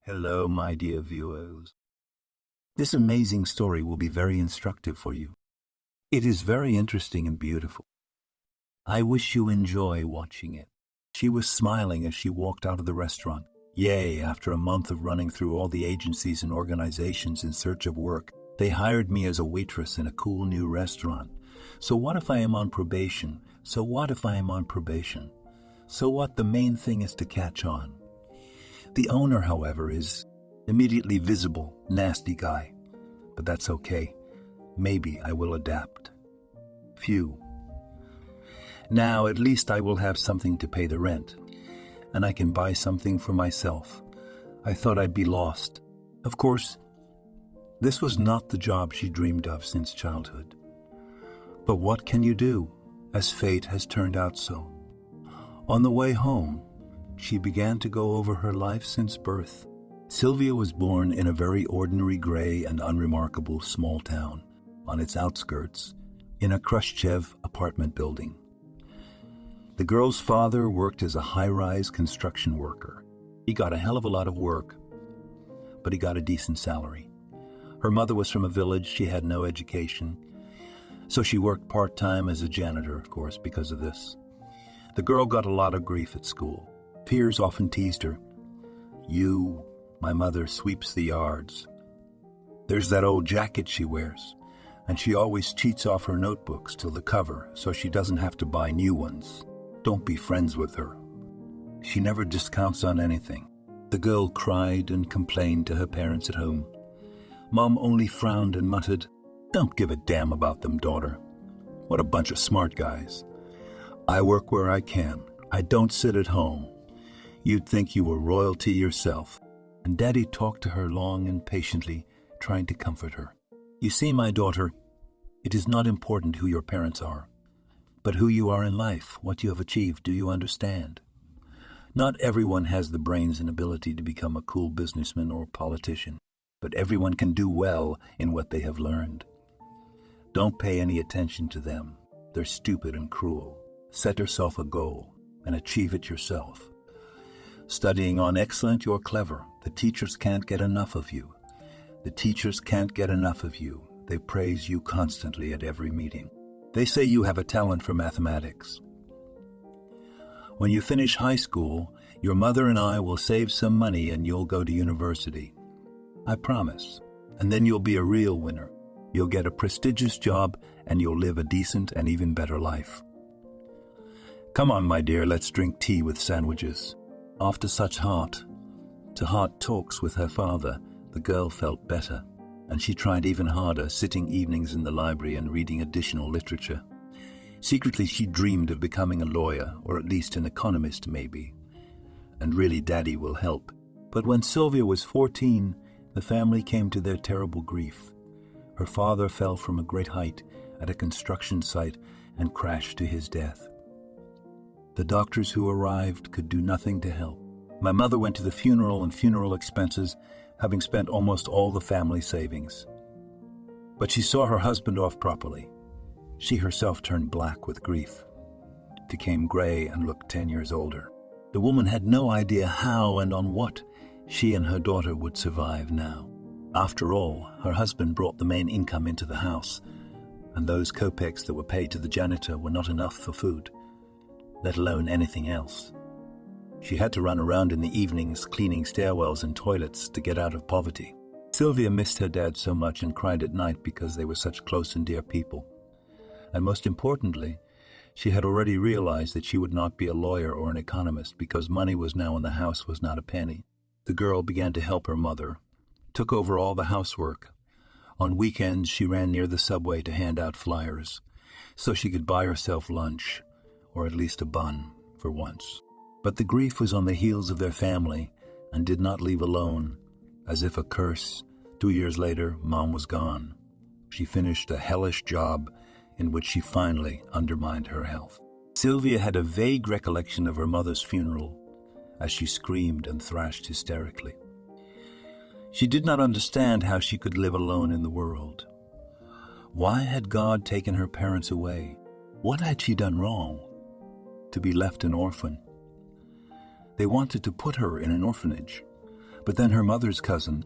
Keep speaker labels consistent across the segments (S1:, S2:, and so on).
S1: Hello, my dear viewers. This amazing story will be very instructive for you. It is very interesting and beautiful. I wish you enjoy watching it. She was smiling as she walked out of the restaurant. Yay, after a month of running through all the agencies and organizations in search of work, they hired me as a waitress in a cool new restaurant. So what if I am on probation? So what? The main thing is to catch on. The owner, however, is immediately visible, nasty guy. But that's okay. Maybe I will adapt. Phew. Now at least I will have something to pay the rent, and I can buy something for myself. I thought I'd be lost. Of course, this was not the job she dreamed of since childhood. But what can you do, as fate has turned out so? On the way home, she began to go over her life since birth. Sylvia was born in a very ordinary, gray, and unremarkable small town on its outskirts, in a Khrushchev apartment building. The girl's father worked as a high-rise construction worker. He got a hell of a lot of work, but he got a decent salary. Her mother was from a village. She had no education, so she worked part-time as a janitor, of course, because of this. The girl got a lot of grief at school. Peers often teased her. My mother sweeps the yards. There's that old jacket she wears, and she always cheats off her notebooks till the cover so she doesn't have to buy new ones. Don't be friends with her. She never discounts on anything. The girl cried and complained to her parents at home. Mom only frowned and muttered, "Don't give a damn about them, daughter. What a bunch of smart guys. I work where I can. I don't sit at home. You'd think you were royalty yourself." And Daddy talked to her long and patiently, trying to comfort her. "You see, my daughter, it is not important who your parents are, but who you are in life, what you have achieved. Do you understand? Not everyone has the brains and ability to become a cool businessman or politician, but everyone can do well in what they have learned. Don't pay any attention to them. They're stupid and cruel. Set yourself a goal and achieve it yourself. Studying on excellent, you're clever. The teachers can't get enough of you. They praise you constantly at every meeting. They say you have a talent for mathematics. When you finish high school, your mother and I will save some money and you'll go to university. I promise. And then you'll be a real winner. You'll get a prestigious job and you'll live a decent and even better life. Come on, my dear, let's drink tea with sandwiches." After such heart-to-heart talks with her father, the girl felt better, and she tried even harder, sitting evenings in the library and reading additional literature. Secretly, she dreamed of becoming a lawyer, or at least an economist maybe. And really, Daddy will help. But when Sylvia was 14, the family came to their terrible grief. Her father fell from a great height at a construction site and crashed to his death. The doctors who arrived could do nothing to help. My mother went to the funeral and funeral expenses, having spent almost all the family savings. But she saw her husband off properly. She herself turned black with grief, became gray and looked 10 years older. The woman had no idea how and on what she and her daughter would survive now. After all, her husband brought the main income into the house, and those kopecks that were paid to the janitor were not enough for food, let alone anything else. She had to run around in the evenings cleaning stairwells and toilets to get out of poverty. Sylvia missed her dad so much and cried at night because they were such close and dear people. And most importantly, she had already realized that she would not be a lawyer or an economist because money was now in the house was not a penny. The girl began to help her mother, took over all the housework. On weekends, she ran near the subway to hand out flyers so she could buy herself lunch, or at least a bun, for once. But the grief was on the heels of their family and did not leave alone. As if a curse, 2 years later, Mom was gone. She finished a hellish job in which she finally undermined her health. Sylvia had a vague recollection of her mother's funeral as she screamed and thrashed hysterically. She did not understand how she could live alone in the world. Why had God taken her parents away? What had she done wrong to be left an orphan? They wanted to put her in an orphanage, But then her mother's cousin,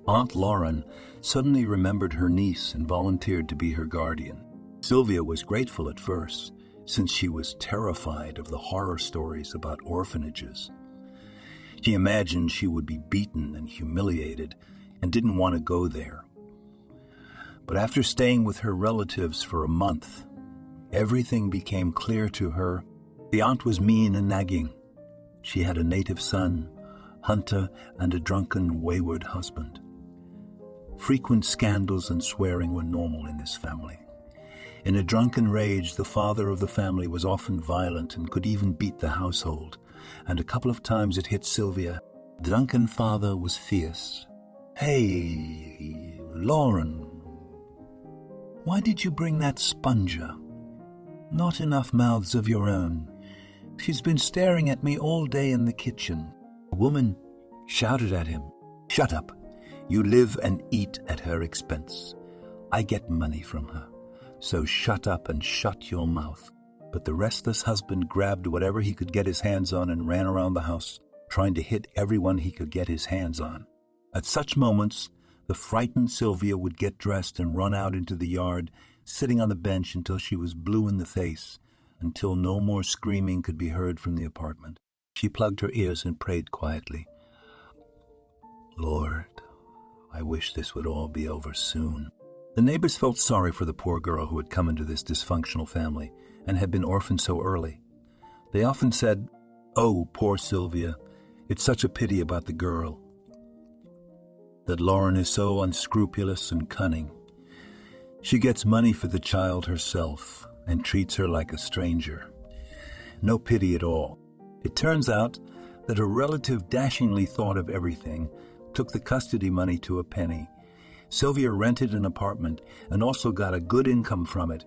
S1: Aunt Lauren, suddenly remembered her niece and volunteered to be her guardian. Sylvia was grateful at first, since she was terrified of the horror stories about orphanages. She imagined she would be beaten and humiliated and didn't want to go there. But after staying with her relatives for a month, everything became clear to her. The aunt was mean and nagging. She had a native son, Hunter, and a drunken, wayward husband. Frequent scandals and swearing were normal in this family. In a drunken rage, the father of the family was often violent and could even beat the household, and a couple of times it hit Sylvia. The drunken father was fierce. "Hey, Lauren, why did you bring that sponger? Not enough mouths of your own. She's been staring at me all day in the kitchen." A woman shouted at him, "Shut up. You live and eat at her expense. I get money from her. So shut up and shut your mouth." But the restless husband grabbed whatever he could get his hands on and ran around the house, trying to hit everyone he could get his hands on. At such moments, the frightened Sylvia would get dressed and run out into the yard, sitting on the bench until she was blue in the face, until no more screaming could be heard from the apartment. She plugged her ears and prayed quietly. "Lord, I wish this would all be over soon." The neighbors felt sorry for the poor girl who had come into this dysfunctional family and had been orphaned so early. They often said, "Oh, poor Sylvia, it's such a pity about the girl. That Lauren is so unscrupulous and cunning. She gets money for the child herself and treats her like a stranger. No pity at all." It turns out that a relative dashingly thought of everything, took the custody money to a penny. Sylvia rented an apartment and also got a good income from it,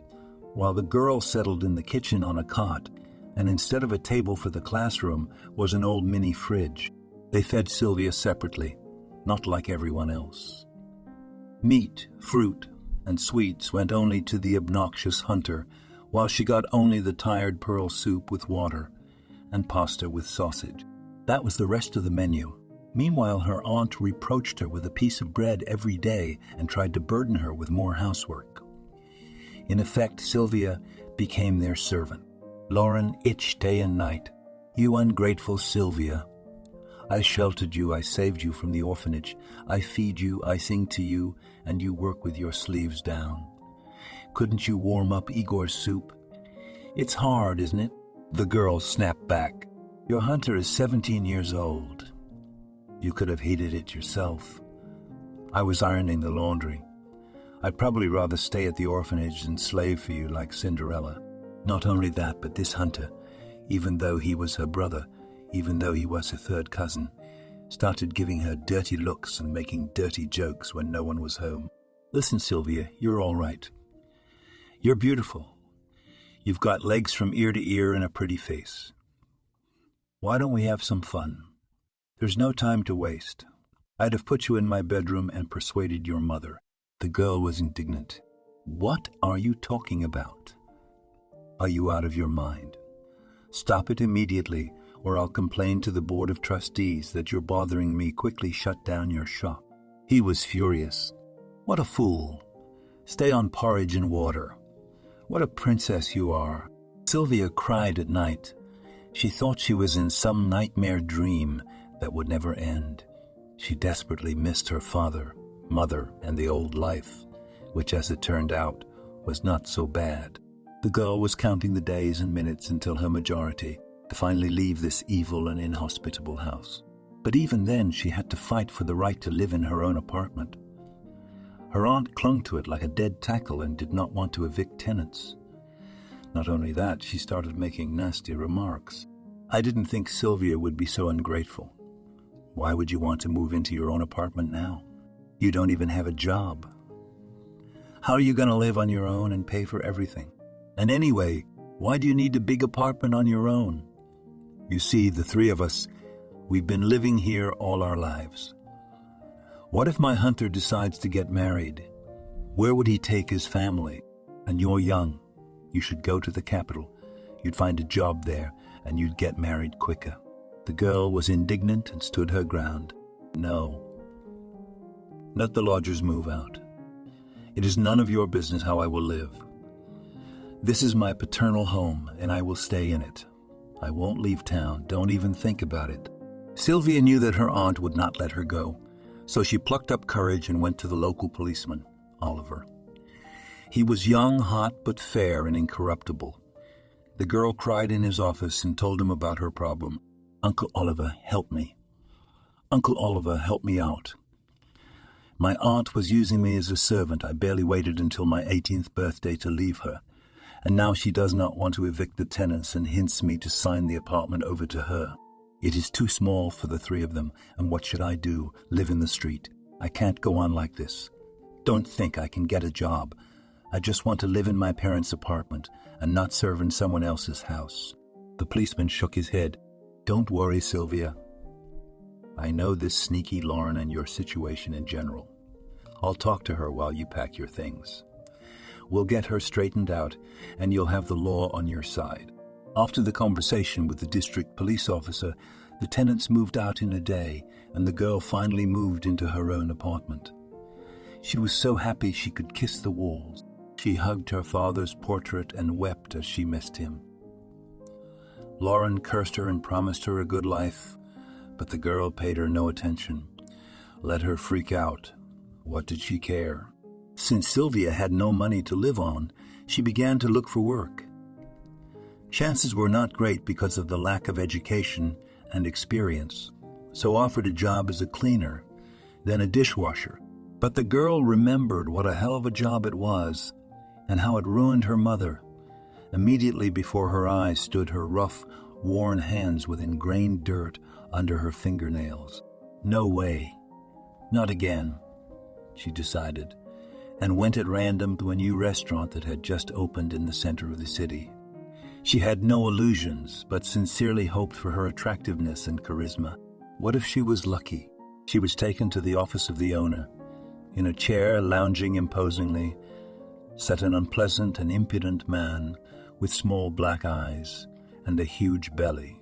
S1: while the girl settled in the kitchen on a cot, and instead of a table for the classroom was an old mini fridge. They fed Sylvia separately, not like everyone else. Meat, fruit, and sweets went only to the obnoxious Hunter, while she got only the tired pearl soup with water and pasta with sausage. That was the rest of the menu. Meanwhile, her aunt reproached her with a piece of bread every day and tried to burden her with more housework. In effect, Sylvia became their servant. Lauren itched day and night. "You ungrateful Sylvia. I sheltered you, I saved you from the orphanage. I feed you, I sing to you, and you work with your sleeves down. Couldn't you warm up Igor's soup? It's hard, isn't it?" The girl snapped back. "Your Hunter is 17 years old. You could have heated it yourself. I was ironing the laundry. I'd probably rather stay at the orphanage than slave for you like Cinderella. Not only that, but this Hunter, even though he was her brother, even though he was her third cousin, started giving her dirty looks and making dirty jokes when no one was home. Listen, Sylvia, you're all right. You're beautiful. You've got legs from ear to ear and a pretty face. Why don't we have some fun? There's no time to waste. I'd have put you in my bedroom and persuaded your mother." The girl was indignant. "What are you talking about? Are you out of your mind? Stop it immediately, or I'll complain to the board of trustees that you're bothering me. Quickly shut down your shop." He was furious. "What a fool. Stay on porridge and water. What a princess you are." Sylvia cried at night. She thought she was in some nightmare dream that would never end. She desperately missed her father, mother, and the old life, which, as it turned out, was not so bad. The girl was counting the days and minutes until her majority, to finally leave this evil and inhospitable house. But even then, she had to fight for the right to live in her own apartment. Her aunt clung to it like a dead tackle and did not want to evict tenants. Not only that, she started making nasty remarks. "I didn't think Sylvia would be so ungrateful. Why would you want to move into your own apartment now? You don't even have a job. How are you going to live on your own and pay for everything? And anyway, why do you need a big apartment on your own? You see, the three of us, we've been living here all our lives. What if my Hunter decides to get married? Where would he take his family? And you're young. You should go to the capital. You'd find a job there, and you'd get married quicker." The girl was indignant and stood her ground. No. Let the lodgers move out. It is none of your business how I will live. This is my paternal home, and I will stay in it. I won't leave town. Don't even think about it. Sylvia knew that her aunt would not let her go, so she plucked up courage and went to the local policeman, Oliver. He was young, hot, but fair and incorruptible. The girl cried in his office and told him about her problem. "Uncle Oliver, help me. Uncle Oliver, help me out. My aunt was using me as a servant. I barely waited until my 18th birthday to leave her, and now she does not want to evict the tenants and hints me to sign the apartment over to her. It is too small for the three of them, and what should I do? Live in the street? I can't go on like this. Don't think I can get a job. I just want to live in my parents' apartment and not serve in someone else's house." The policeman shook his head. "Don't worry, Sylvia. I know this sneaky Lauren and your situation in general. I'll talk to her while you pack your things. We'll get her straightened out, and you'll have the law on your side." After the conversation with the district police officer, the tenants moved out in a day, and the girl finally moved into her own apartment. She was so happy she could kiss the walls. She hugged her father's portrait and wept as she missed him. Lauren cursed her and promised her a good life, but the girl paid her no attention. Let her freak out. What did she care? Since Sylvia had no money to live on, she began to look for work. Chances were not great because of the lack of education and experience, so offered a job as a cleaner, then a dishwasher. But the girl remembered what a hell of a job it was and how it ruined her mother. Immediately before her eyes stood her rough, worn hands with ingrained dirt under her fingernails. No way. Not again, she decided, and went at random to a new restaurant that had just opened in the center of the city. She had no illusions, but sincerely hoped for her attractiveness and charisma. What if she was lucky? She was taken to the office of the owner. In a chair, lounging imposingly, sat an unpleasant and impudent man with small black eyes and a huge belly,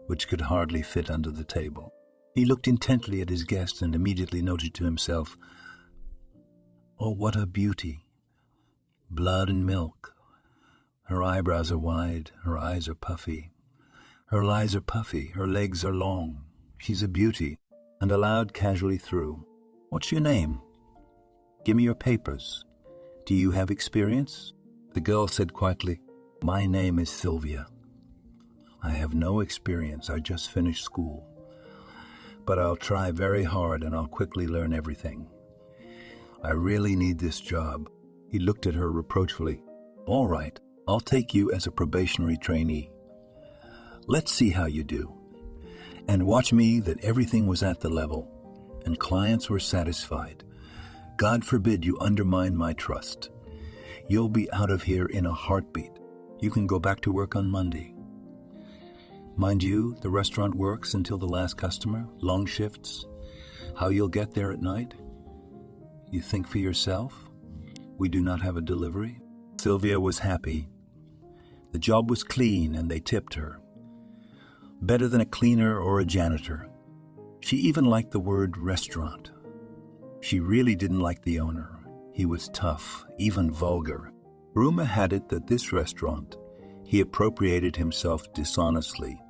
S1: which could hardly fit under the table. He looked intently at his guest and immediately noted to himself, "Oh, what a beauty! Blood and milk. Her eyebrows are wide, her eyes are puffy. Her legs are long. She's a beauty," and allowed casually through, "What's your name? Give me your papers. Do you have experience?" The girl said quietly, "My name is Sylvia. I have no experience, I just finished school. But I'll try very hard and I'll quickly learn everything. I really need this job." He looked at her reproachfully. "All right, I'll take you as a probationary trainee. Let's see how you do. And watch me that everything was at the level, and clients were satisfied. God forbid you undermine my trust. You'll be out of here in a heartbeat. You can go back to work on Monday. Mind you, the restaurant works until the last customer, long shifts. How you'll get there at night? You think for yourself? We do not have a delivery." Sylvia was happy. The job was clean and they tipped her. Better than a cleaner or a janitor. She even liked the word restaurant. She really didn't like the owner. He was tough, even vulgar. Rumor had it that this restaurant, he appropriated himself dishonestly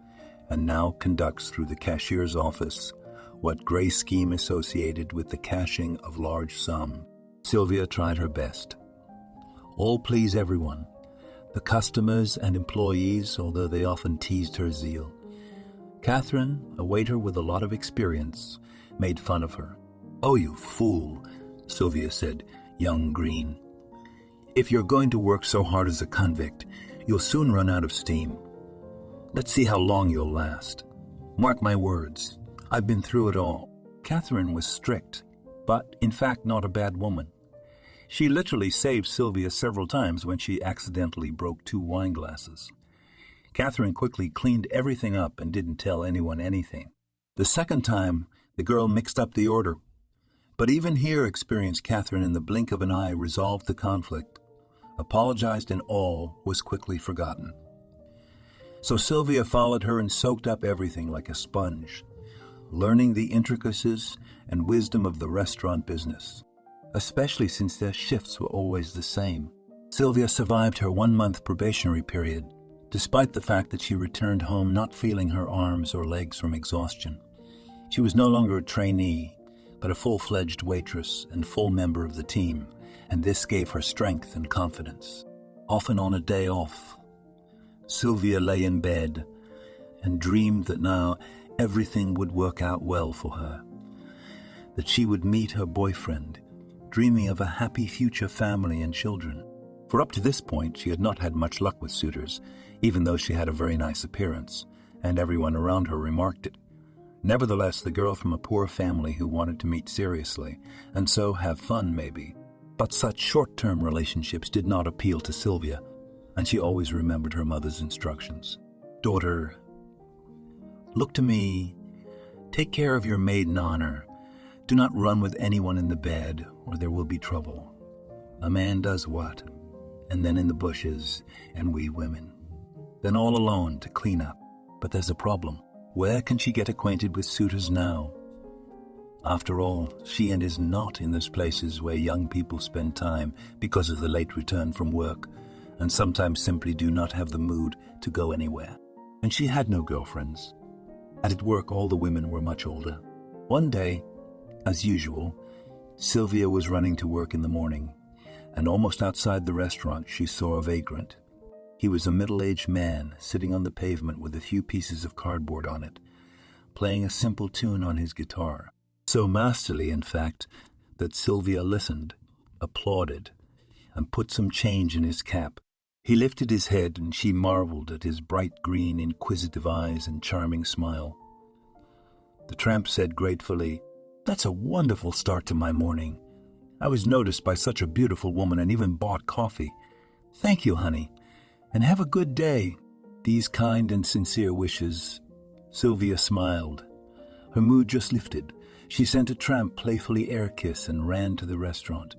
S1: and now conducts through the cashier's office what gray scheme associated with the cashing of large sum. Sylvia tried her best. All please everyone, the customers and employees, although they often teased her zeal. Catherine, a waiter with a lot of experience, made fun of her. "Oh, you fool," Sylvia said, young green. "If you're going to work so hard as a convict, you'll soon run out of steam. Let's see how long you'll last. Mark my words, I've been through it all." Catherine was strict, but in fact not a bad woman. She literally saved Sylvia several times when she accidentally broke 2 wine glasses. Catherine quickly cleaned everything up and didn't tell anyone anything. The second time, the girl mixed up the order. But even here, experienced Catherine in the blink of an eye resolved the conflict, apologized, and all was quickly forgotten. So Sylvia followed her and soaked up everything like a sponge. learning the intricacies and wisdom of the restaurant business, especially since their shifts were always the same. Sylvia survived her 1-month probationary period, despite the fact that she returned home not feeling her arms or legs from exhaustion. She was no longer a trainee, but a full-fledged waitress and full member of the team, and this gave her strength and confidence. Often on a day off, Sylvia lay in bed and dreamed that now everything would work out well for her, that she would meet her boyfriend, dreaming of a happy future family and children. For up to this point, she had not had much luck with suitors, even though she had a very nice appearance, and everyone around her remarked it. Nevertheless, the girl from a poor family who wanted to meet seriously, and so have fun maybe. But such short-term relationships did not appeal to Sylvia, and she always remembered her mother's instructions. "Daughter, look to me. Take care of your maiden honor. Do not run with anyone in the bed, or there will be trouble. A man does what? And then in the bushes, and we women. Then all alone to clean up. But there's a problem. Where can she get acquainted with suitors now? After all, she is not in those places where young people spend time because of the late return from work, and sometimes simply do not have the mood to go anywhere. And she had no girlfriends. And at work all the women were much older. One day, as usual, Sylvia was running to work in the morning, and almost outside the restaurant she saw a vagrant. He was a middle-aged man sitting on the pavement with a few pieces of cardboard on it, playing a simple tune on his guitar. So masterly, in fact, that Sylvia listened, applauded, and put some change in his cap. He lifted his head, and she marveled at his bright green, inquisitive eyes and charming smile. The tramp said gratefully, "That's a wonderful start to my morning. I was noticed by such a beautiful woman and even bought coffee. Thank you, honey, and have a good day." These kind and sincere wishes, Sylvia smiled. Her mood just lifted. She sent a tramp playfully air kiss and ran to the restaurant,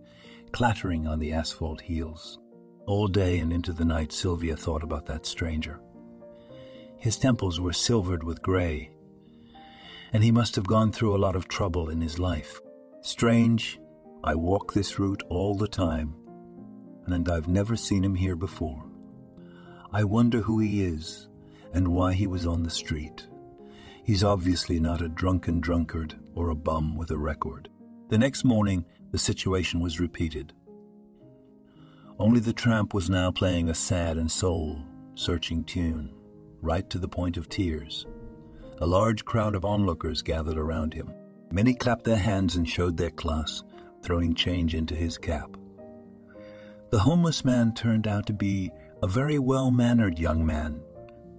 S1: clattering on the asphalt heels. All day and into the night Sylvia thought about that stranger. His temples were silvered with gray, and he must have gone through a lot of trouble in his life. Strange, I walk this route all the time, and I've never seen him here before. I wonder who he is and why he was on the street. He's obviously not a drunken drunkard or a bum with a record. The next morning, the situation was repeated. Only the tramp was now playing a sad and soul-searching tune, right to the point of tears. A large crowd of onlookers gathered around him. Many clapped their hands and showed their class, throwing change into his cap. The homeless man turned out to be a very well-mannered young man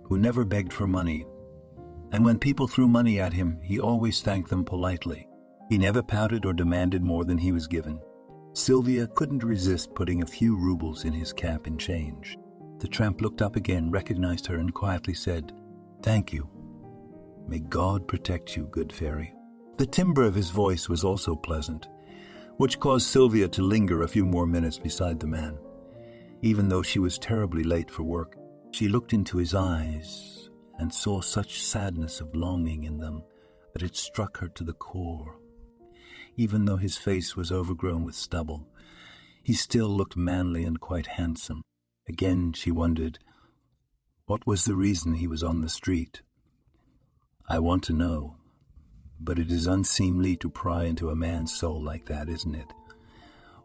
S1: who never begged for money, and when people threw money at him, he always thanked them politely. He never pouted or demanded more than he was given. Sylvia couldn't resist putting a few rubles in his cap in change. The tramp looked up again, recognized her, and quietly said, "Thank you. May God protect you, good fairy." The timbre of his voice was also pleasant, which caused Sylvia to linger a few more minutes beside the man. Even though she was terribly late for work, she looked into his eyes and saw such sadness of longing in them that it struck her to the core. Even though his face was overgrown with stubble, he still looked manly and quite handsome. Again she wondered, what was the reason he was on the street? I want to know, but it is unseemly to pry into a man's soul like that, isn't it?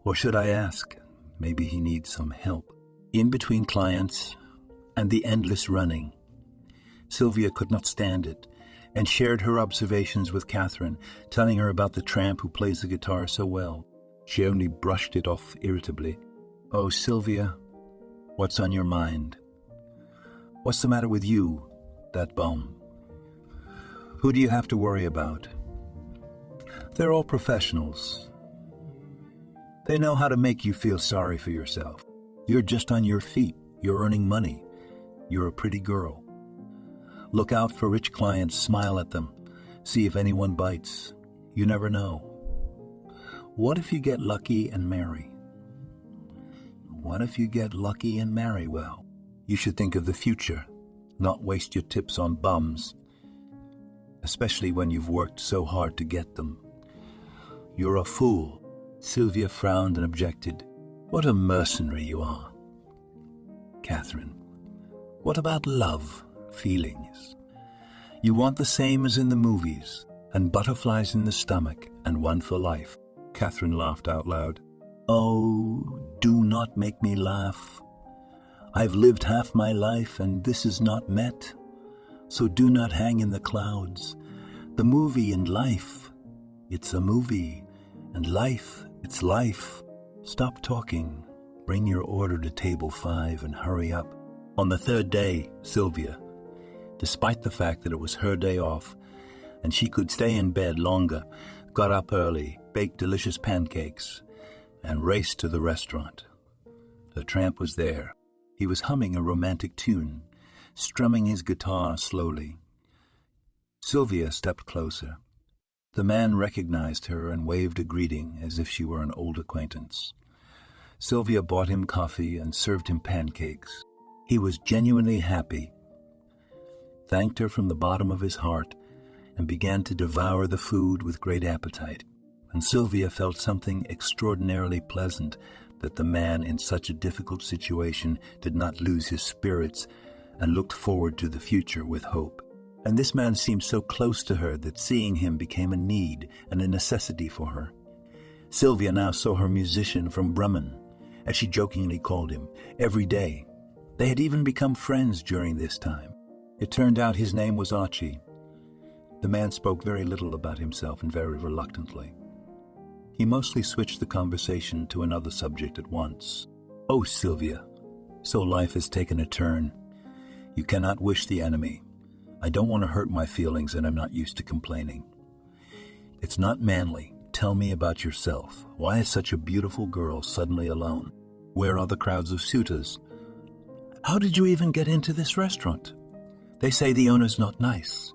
S1: Or should I ask? Maybe he needs some help. In between clients and the endless running, Sylvia could not stand it, and shared her observations with Catherine, telling her about the tramp who plays the guitar so well. She only brushed it off irritably. "Oh, Sylvia, what's on your mind? What's the matter with you, that bum? Who do you have to worry about? They're all professionals. They know how to make you feel sorry for yourself. You're just on your feet. You're earning money. You're a pretty girl. Look out for rich clients, smile at them, see if anyone bites. You never know. What if you get lucky and marry? What if you get lucky and marry well? You should think of the future, not waste your tips on bums. especially when you've worked so hard to get them. You're a fool. Sylvia frowned and objected. What a mercenary you are. Catherine, what about love, feelings? You want the same as in the movies, and butterflies in the stomach, and one for life. Catherine laughed out loud. Oh, do not make me laugh. I've lived half my life, and this is not met. So do not hang in the clouds. The movie and life, it's a movie, and life, it's life. Stop talking. Bring your order to table 5 and hurry up. On the third day, Sylvia, despite the fact that it was her day off and she could stay in bed longer, got up early, baked delicious pancakes, and raced to the restaurant. The tramp was there. He was humming a romantic tune, strumming his guitar slowly. Sylvia stepped closer. The man recognized her and waved a greeting as if she were an old acquaintance. Sylvia bought him coffee and served him pancakes. He was genuinely happy, thanked her from the bottom of his heart, and began to devour the food with great appetite. And Sylvia felt something extraordinarily pleasant, that the man in such a difficult situation did not lose his spirits and looked forward to the future with hope. And this man seemed so close to her that seeing him became a need and a necessity for her. Sylvia now saw her musician from Bremen, as she jokingly called him, every day. They had even become friends during this time. It turned out his name was Archie. The man spoke very little about himself and very reluctantly. He mostly switched the conversation to another subject at once. Oh, Sylvia, so life has taken a turn. You cannot wish the enemy. I don't want to hurt my feelings, and I'm not used to complaining. It's not manly. Tell me about yourself. Why is such a beautiful girl suddenly alone? Where are the crowds of suitors? How did you even get into this restaurant? They say the owner's not nice.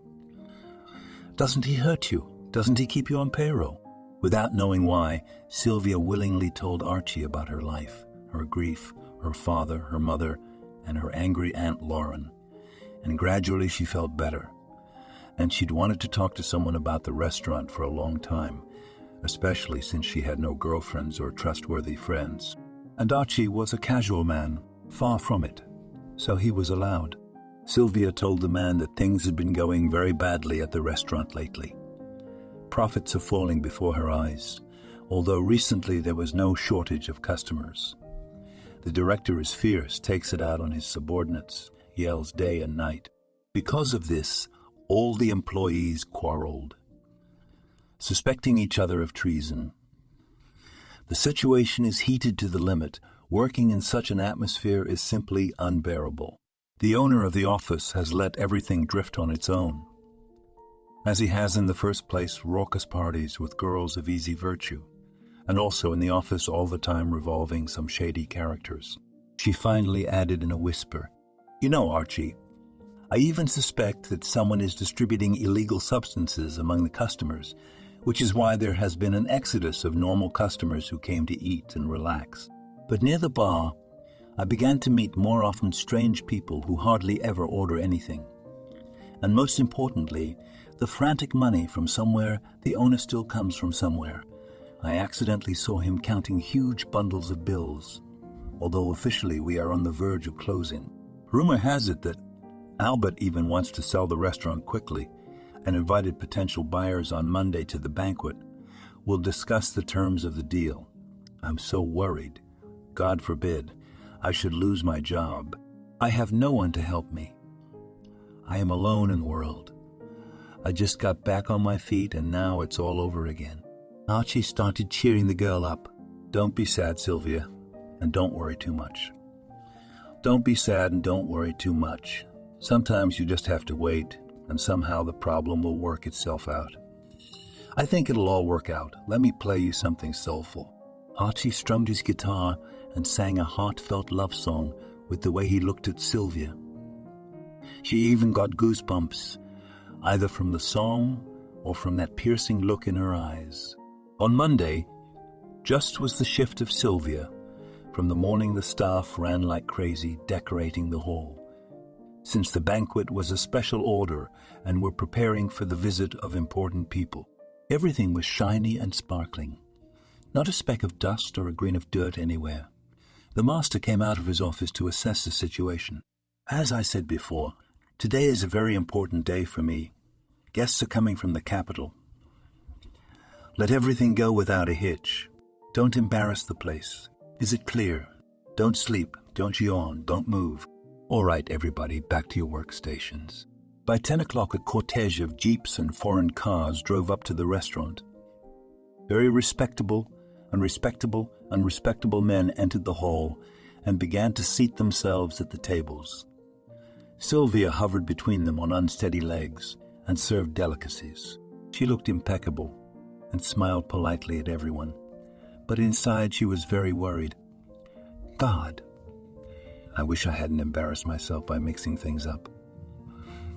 S1: Doesn't he hurt you? Doesn't he keep you on payroll? Without knowing why, Sylvia willingly told Archie about her life, her grief, her father, her mother, and her angry Aunt Lauren. And gradually she felt better. And she'd wanted to talk to someone about the restaurant for a long time, especially since she had no girlfriends or trustworthy friends. And Archie was a casual man, far from it, so he was allowed. Sylvia told the man that things had been going very badly at the restaurant lately. Profits are falling before her eyes, although recently there was no shortage of customers. The director is fierce, takes it out on his subordinates, yells day and night. Because of this, all the employees quarreled, suspecting each other of treason. The situation is heated to the limit. Working in such an atmosphere is simply unbearable. The owner of the office has let everything drift on its own, as he has in the first place raucous parties with girls of easy virtue, and also in the office all the time revolving some shady characters. She finally added in a whisper, "You know, Archie, I even suspect that someone is distributing illegal substances among the customers, which is why there has been an exodus of normal customers who came to eat and relax. But near the bar, I began to meet more often strange people who hardly ever order anything. And most importantly, the frantic money from somewhere, the owner still comes from somewhere. I accidentally saw him counting huge bundles of bills, although officially we are on the verge of closing. Rumor has it that Albert even wants to sell the restaurant quickly and invited potential buyers on Monday to the banquet. We'll discuss the terms of the deal. I'm so worried. God forbid, I should lose my job. I have no one to help me. I am alone in the world. I just got back on my feet and now it's all over again." Archie started cheering the girl up. "Don't be sad, Sylvia, and don't worry too much. Don't be sad and don't worry too much. Sometimes you just have to wait, and somehow the problem will work itself out. I think it'll all work out. Let me play you something soulful." Archie strummed his guitar and sang a heartfelt love song with the way he looked at Sylvia. She even got goosebumps, either from the song or from that piercing look in her eyes. On Monday, just was the shift of Sylvia. From the morning the staff ran like crazy, decorating the hall. since the banquet was a special order and were preparing for the visit of important people. Everything was shiny and sparkling. Not a speck of dust or a grain of dirt anywhere. The master came out of his office to assess the situation. As I said before, today is a very important day for me. Guests are coming from the capital. Let everything go without a hitch. Don't embarrass the place. Is it clear? Don't sleep, don't yawn, don't move. All right, everybody, back to your workstations. By 10 o'clock, a cortege of jeeps and foreign cars drove up to the restaurant. Very respectable men entered the hall and began to seat themselves at the tables. Sylvia hovered between them on unsteady legs and served delicacies. She looked impeccable and smiled politely at everyone, but inside she was very worried. God, I wish I hadn't embarrassed myself by mixing things up.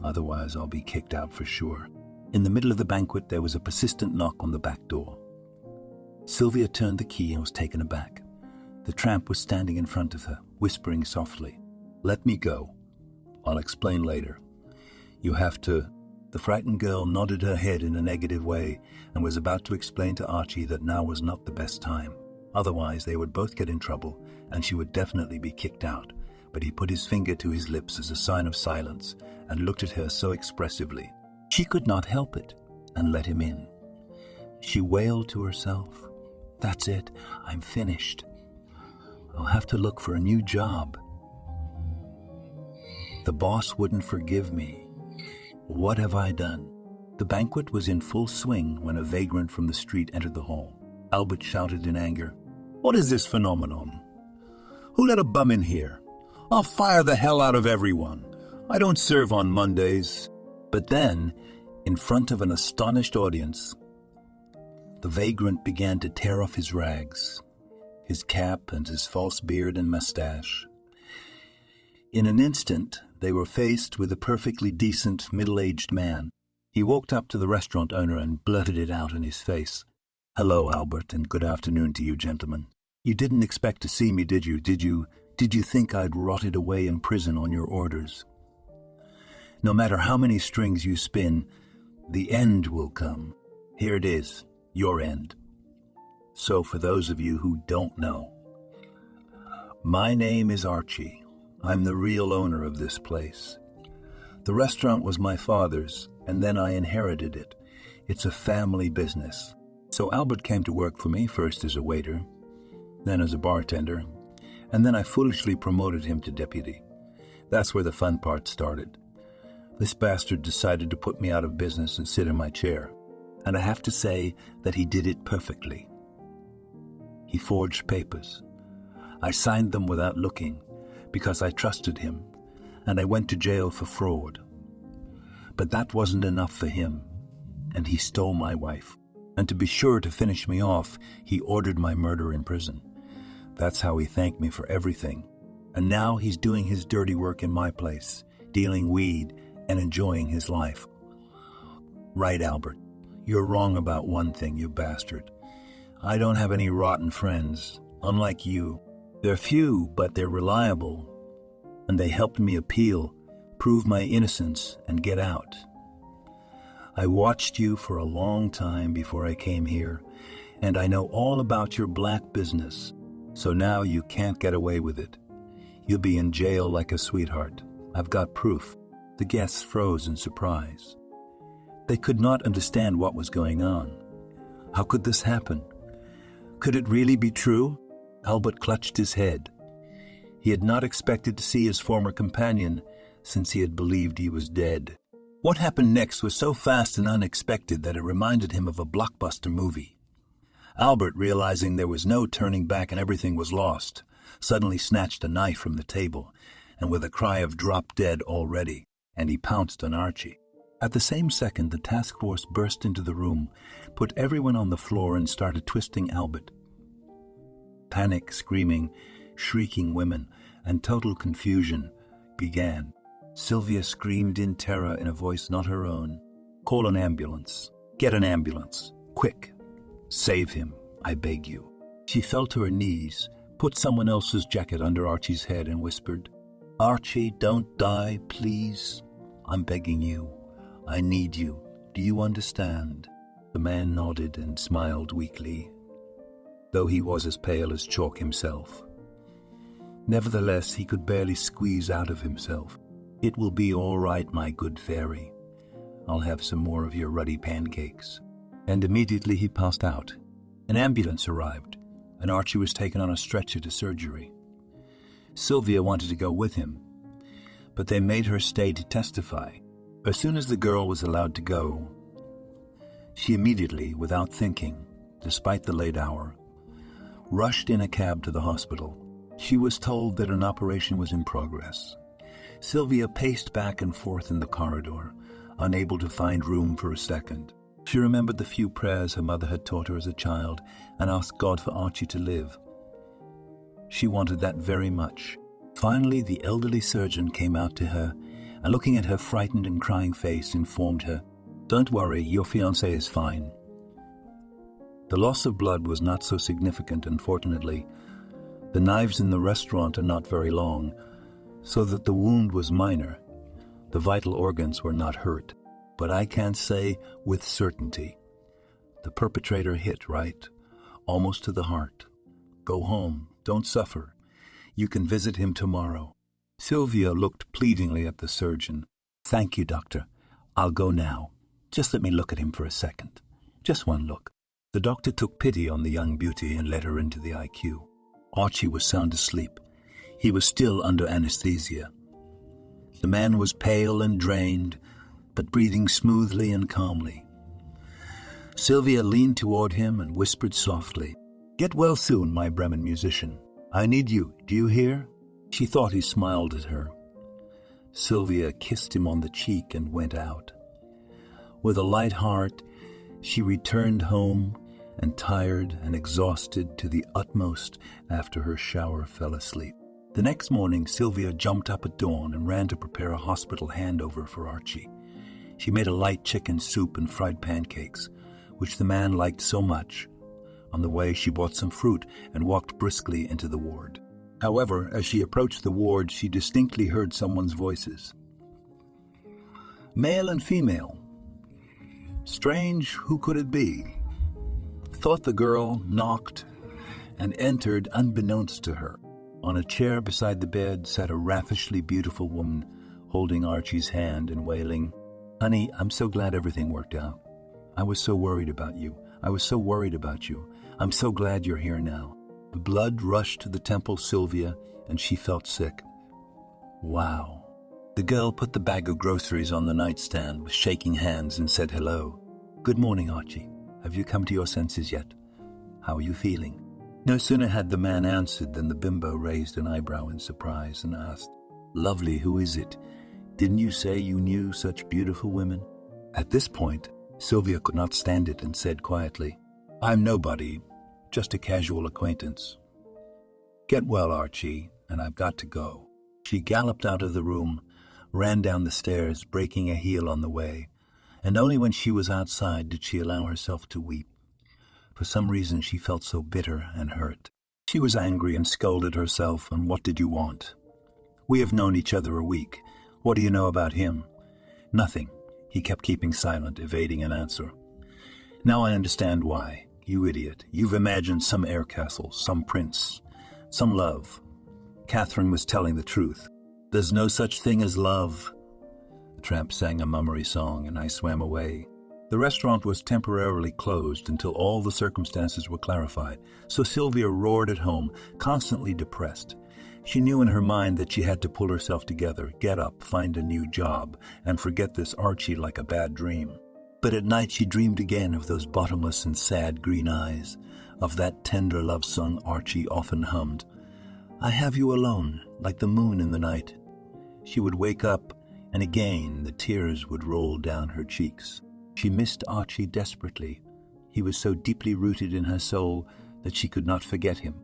S1: Otherwise, I'll be kicked out for sure. In the middle of the banquet, there was a persistent knock on the back door. Sylvia turned the key and was taken aback. The tramp was standing in front of her, whispering softly, "Let me go. I'll explain later. You have to..." The frightened girl nodded her head in a negative way and was about to explain to Archie that now was not the best time. Otherwise, they would both get in trouble and she would definitely be kicked out. But he put his finger to his lips as a sign of silence and looked at her so expressively. She could not help it and let him in. She wailed to herself, "That's it, I'm finished. I'll have to look for a new job. The boss wouldn't forgive me. What have I done?" The banquet was in full swing when a vagrant from the street entered the hall. Albert shouted in anger, "What is this phenomenon? Who let a bum in here? I'll fire the hell out of everyone. I don't serve on Mondays." But then, in front of an astonished audience, the vagrant began to tear off his rags, his cap and his false beard and mustache. In an instant, they were faced with a perfectly decent, middle-aged man. He walked up to the restaurant owner and blurted it out in his face. "Hello, Albert, and good afternoon to you, gentlemen. You didn't expect to see me, did you? Did you think I'd rotted away in prison on your orders? No matter how many strings you spin, the end will come. Here it is, your end. So for those of you who don't know, my name is Archie. I'm the real owner of this place. The restaurant was my father's, and then I inherited it. It's a family business. So Albert came to work for me, first as a waiter, then as a bartender, and then I foolishly promoted him to deputy. That's where the fun part started. This bastard decided to put me out of business and sit in my chair, and I have to say that he did it perfectly. He forged papers. I signed them without looking, because I trusted him, and I went to jail for fraud. But that wasn't enough for him, and he stole my wife. And to be sure to finish me off, he ordered my murder in prison. That's how he thanked me for everything. And now he's doing his dirty work in my place, dealing weed and enjoying his life. Right, Albert, you're wrong about one thing, you bastard. I don't have any rotten friends, unlike you. They're few, but they're reliable, and they helped me appeal, prove my innocence, and get out. I watched you for a long time before I came here, and I know all about your black business, so now you can't get away with it. You'll be in jail like a sweetheart. I've got proof. The guests froze in surprise. They could not understand what was going on. How could this happen? Could it really be true? Albert clutched his head. He had not expected to see his former companion, since he had believed he was dead. What happened next was so fast and unexpected that it reminded him of a blockbuster movie. Albert, realizing there was no turning back and everything was lost, suddenly snatched a knife from the table, and with a cry of "drop dead already," and he pounced on Archie. At the same second, the task force burst into the room, put everyone on the floor, and started twisting Albert. Panic, screaming, shrieking women, and total confusion began. Sylvia screamed in terror in a voice not her own. "Call an ambulance. Get an ambulance. Quick. Save him, I beg you." She fell to her knees, put someone else's jacket under Archie's head, and whispered, Archie, don't die, please. I'm begging you. I need you. Do you understand? The man nodded and smiled weakly, though he was as pale as chalk himself. Nevertheless, he could barely squeeze out of himself, "It will be all right, my good fairy. I'll have some more of your ruddy pancakes." And immediately he passed out. An ambulance arrived, and Archie was taken on a stretcher to surgery. Sylvia wanted to go with him, but they made her stay to testify. As soon as the girl was allowed to go, she immediately, without thinking, despite the late hour, rushed in a cab to the hospital. She was told that an operation was in progress. Sylvia paced back and forth in the corridor, unable to find room for a second. She remembered the few prayers her mother had taught her as a child and asked God for Archie to live. She wanted that very much. Finally, the elderly surgeon came out to her and, looking at her frightened and crying face, informed her, "Don't worry, your fiancé is fine." The loss of blood was not so significant, unfortunately. The knives in the restaurant are not very long, so that the wound was minor. The vital organs were not hurt. But I can't say with certainty. The perpetrator hit right, almost to the heart. Go home, don't suffer. You can visit him tomorrow. Sylvia looked pleadingly at the surgeon. "Thank you, doctor. I'll go now. Just let me look at him for a second. Just one look." The doctor took pity on the young beauty and led her into the IQ. Archie was sound asleep. He was still under anesthesia. The man was pale and drained, but breathing smoothly and calmly. Sylvia leaned toward him and whispered softly, "Get well soon, my Bremen musician. I need you, do you hear?" She thought he smiled at her. Sylvia kissed him on the cheek and went out. With a light heart, she returned home, and tired and exhausted to the utmost after her shower, fell asleep. The next morning, Sylvia jumped up at dawn and ran to prepare a hospital handover for Archie. She made a light chicken soup and fried pancakes, which the man liked so much. On the way, she bought some fruit and walked briskly into the ward. However, as she approached the ward, she distinctly heard someone's voices. Male and female. Strange, who could it be? Thought the girl, knocked, and entered unbeknownst to her. On a chair beside the bed sat a raffishly beautiful woman, holding Archie's hand and wailing, "Honey, I'm so glad everything worked out. I was so worried about you. I was so worried about you. I'm so glad you're here now." The blood rushed to the temple Sylvia, and she felt sick. Wow. The girl put the bag of groceries on the nightstand with shaking hands and said hello. "Good morning, Archie. Have you come to your senses yet? How are you feeling?" No sooner had the man answered than the bimbo raised an eyebrow in surprise and asked, "Lovely, who is it? Didn't you say you knew such beautiful women?" At this point, Sylvia could not stand it and said quietly, "I'm nobody, just a casual acquaintance. Get well, Archie, and I've got to go." She galloped out of the room, ran down the stairs, breaking a heel on the way, and only when she was outside did she allow herself to weep. For some reason she felt so bitter and hurt. She was angry and scolded herself, and what did you want? We have known each other a week. What do you know about him? Nothing. He kept keeping silent, evading an answer. Now I understand why. You idiot. You've imagined some air castle, some prince, some love. Catherine was telling the truth. There's no such thing as love. The Tramp sang a mummery song, and I swam away. The restaurant was temporarily closed until all the circumstances were clarified, so Sylvia roared at home, constantly depressed. She knew in her mind that she had to pull herself together, get up, find a new job, and forget this Archie like a bad dream. But at night she dreamed again of those bottomless and sad green eyes, of that tender love song Archie often hummed. "I have you alone, like the moon in the night." She would wake up, and again the tears would roll down her cheeks. She missed Archie desperately. He was so deeply rooted in her soul that she could not forget him.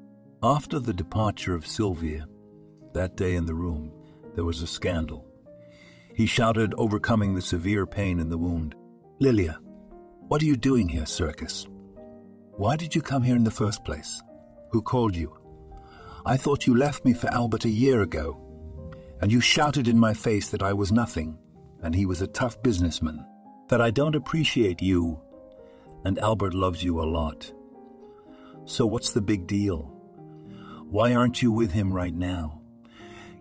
S1: After the departure of Sylvia, that day in the room, there was a scandal. He shouted, overcoming the severe pain in the wound, "Lilia, what are you doing here, Circus? Why did you come here in the first place? Who called you? I thought you left me for Albert a year ago." And you shouted in my face that I was nothing, and he was a tough businessman, that I don't appreciate you, and Albert loves you a lot. So what's the big deal? Why aren't you with him right now?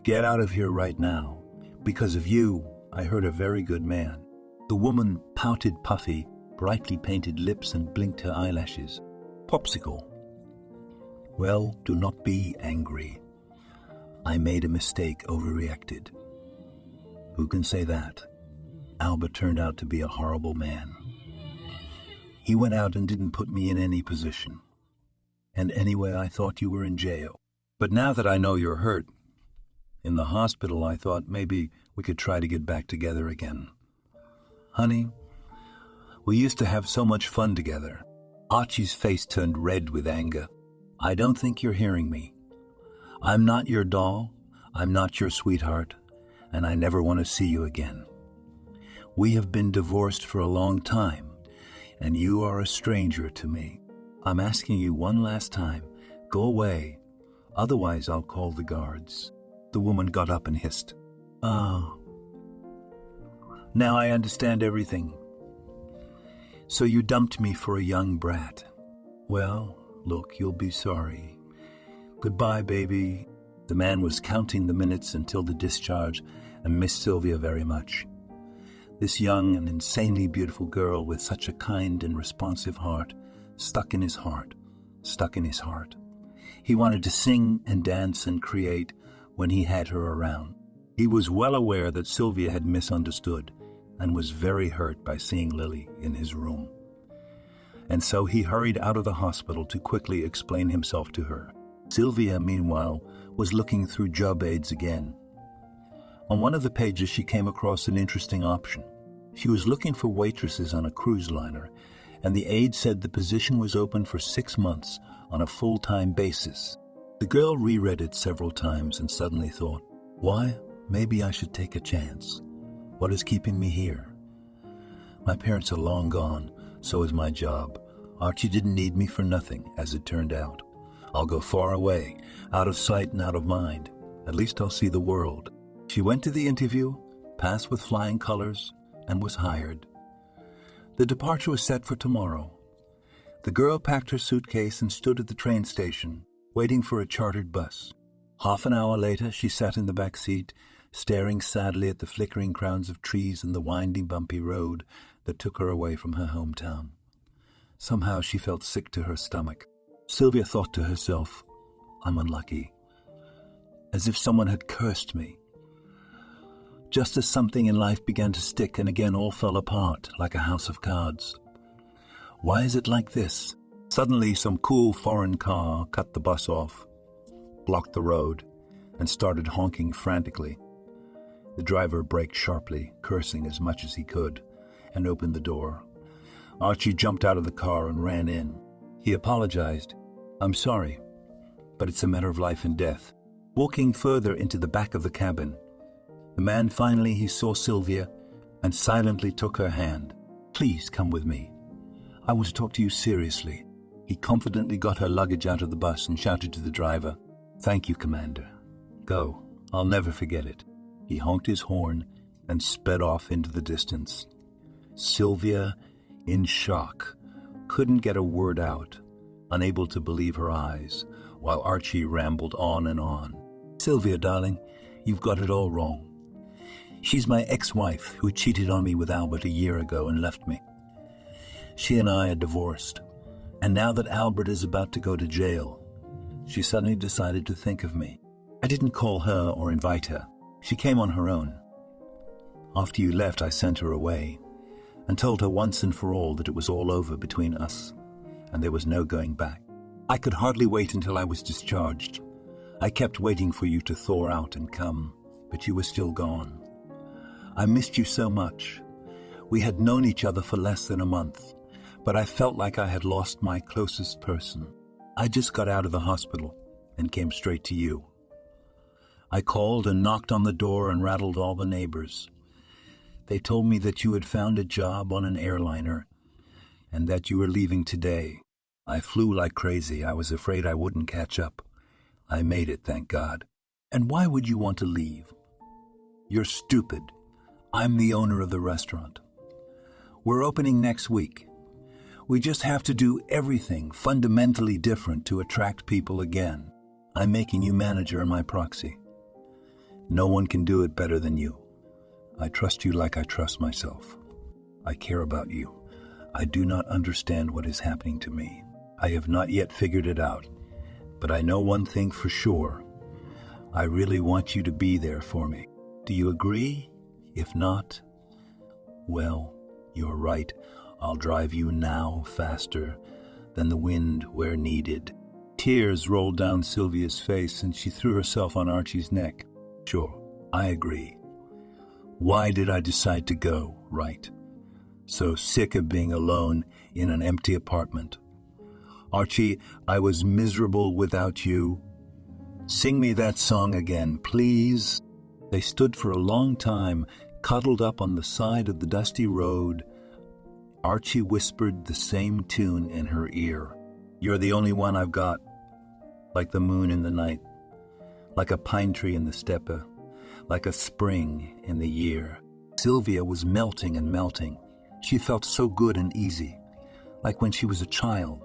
S1: Get out of here right now. Because of you, I hurt a very good man. The woman pouted puffy, brightly painted lips and blinked her eyelashes. Popsicle. Well, do not be angry. I made a mistake, overreacted. Who can say that? Albert turned out to be a horrible man. He went out and didn't put me in any position. And anyway, I thought you were in jail. But now that I know you're hurt, in the hospital, I thought maybe we could try to get back together again. Honey, we used to have so much fun together. Archie's face turned red with anger. I don't think you're hearing me. I'm not your doll, I'm not your sweetheart, and I never want to see you again. We have been divorced for a long time, and you are a stranger to me. I'm asking you one last time, go away, otherwise I'll call the guards. The woman got up and hissed. Oh, now I understand everything. So you dumped me for a young brat. Well, look, you'll be sorry. Goodbye, baby. The man was counting the minutes until the discharge and missed Sylvia very much. This young and insanely beautiful girl with such a kind and responsive heart, stuck in his heart. He wanted to sing and dance and create when he had her around. He was well aware that Sylvia had misunderstood and was very hurt by seeing Lily in his room. And so he hurried out of the hospital to quickly explain himself to her. Sylvia, meanwhile, was looking through job aids again. On one of the pages, she came across an interesting option. She was looking for waitresses on a cruise liner, and the aide said the position was open for 6 months on a full-time basis. The girl reread it several times and suddenly thought, why, maybe I should take a chance. What is keeping me here? My parents are long gone, so is my job. Archie didn't need me for nothing, as it turned out. I'll go far away, out of sight and out of mind. At least I'll see the world. She went to the interview, passed with flying colors, and was hired. The departure was set for tomorrow. The girl packed her suitcase and stood at the train station, waiting for a chartered bus. Half an hour later, she sat in the back seat, staring sadly at the flickering crowns of trees and the winding, bumpy road that took her away from her hometown. Somehow she felt sick to her stomach. Sylvia thought to herself, I'm unlucky. As if someone had cursed me. Just as something in life began to stick and again all fell apart like a house of cards. Why is it like this? Suddenly some cool foreign car cut the bus off, blocked the road, and started honking frantically. The driver braked sharply, cursing as much as he could, and opened the door. Archie jumped out of the car and ran in. He apologized. I'm sorry, but it's a matter of life and death. Walking further into the back of the cabin, the man finally he saw Sylvia and silently took her hand. Please come with me. I want to talk to you seriously. He confidently got her luggage out of the bus and shouted to the driver, Thank you, Commander. Go. I'll never forget it. He honked his horn and sped off into the distance. Sylvia, in shock, couldn't get a word out, unable to believe her eyes, while Archie rambled on and on. Sylvia, darling, you've got it all wrong. She's my ex-wife who cheated on me with Albert a year ago and left me. She and I are divorced, and now that Albert is about to go to jail, she suddenly decided to think of me. I didn't call her or invite her. She came on her own. After you left, I sent her away and told her once and for all that it was all over between us and there was no going back. I could hardly wait until I was discharged. I kept waiting for you to thaw out and come, but you were still gone. I missed you so much. We had known each other for less than a month, but I felt like I had lost my closest person. I just got out of the hospital and came straight to you. I called and knocked on the door and rattled all the neighbors. They told me that you had found a job on an airliner and that you were leaving today. I flew like crazy. I was afraid I wouldn't catch up. I made it, thank God. And why would you want to leave? You're stupid. I'm the owner of the restaurant. We're opening next week. We just have to do everything fundamentally different to attract people again. I'm making you manager in my proxy. No one can do it better than you. I trust you like I trust myself. I care about you. I do not understand what is happening to me. I have not yet figured it out, but I know one thing for sure. I really want you to be there for me. Do you agree? If not, well, you're right. I'll drive you now faster than the wind where needed. Tears rolled down Sylvia's face and she threw herself on Archie's neck. Sure, I agree. Why did I decide to go, right? So sick of being alone in an empty apartment. Archie, I was miserable without you. Sing me that song again, please. They stood for a long time, cuddled up on the side of the dusty road. Archie whispered the same tune in her ear. You're the only one I've got, like the moon in the night, like a pine tree in the steppe, like a spring in the year. Sylvia was melting and melting. She felt so good and easy, like when she was a child,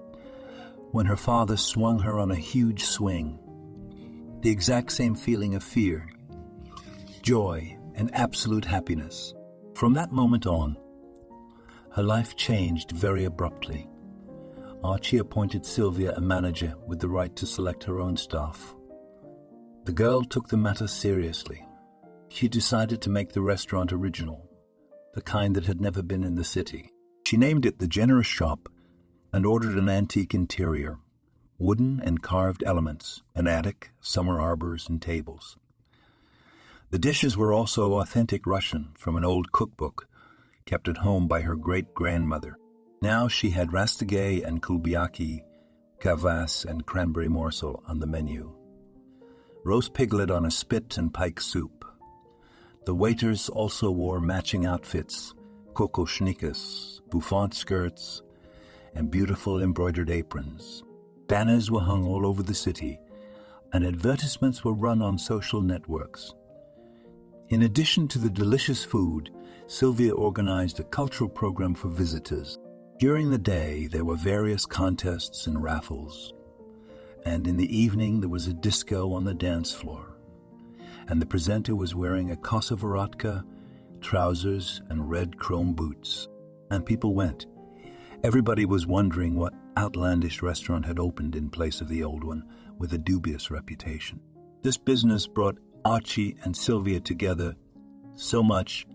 S1: when her father swung her on a huge swing. The exact same feeling of fear, joy, and absolute happiness. From that moment on, her life changed very abruptly. Archie appointed Sylvia a manager with the right to select her own staff. The girl took the matter seriously. She decided to make the restaurant original, the kind that had never been in the city. She named it the Generous Shop and ordered an antique interior, wooden and carved elements, an attic, summer arbors, and tables. The dishes were also authentic Russian from an old cookbook kept at home by her great-grandmother. Now she had rastigay and kulbiaki, kvass and cranberry morsel on the menu. Roast piglet on a spit and pike soup. The waiters also wore matching outfits, kokoshnikas, bouffant skirts, and beautiful embroidered aprons. Banners were hung all over the city, and advertisements were run on social networks. In addition to the delicious food, Sylvia organized a cultural program for visitors. During the day, there were various contests and raffles, and in the evening there was a disco on the dance floor, and the presenter was wearing a Kosovaratka, trousers, and red chrome boots. And people went. Everybody was wondering what outlandish restaurant had opened in place of the old one with a dubious reputation. This business brought Archie and Sylvia together so much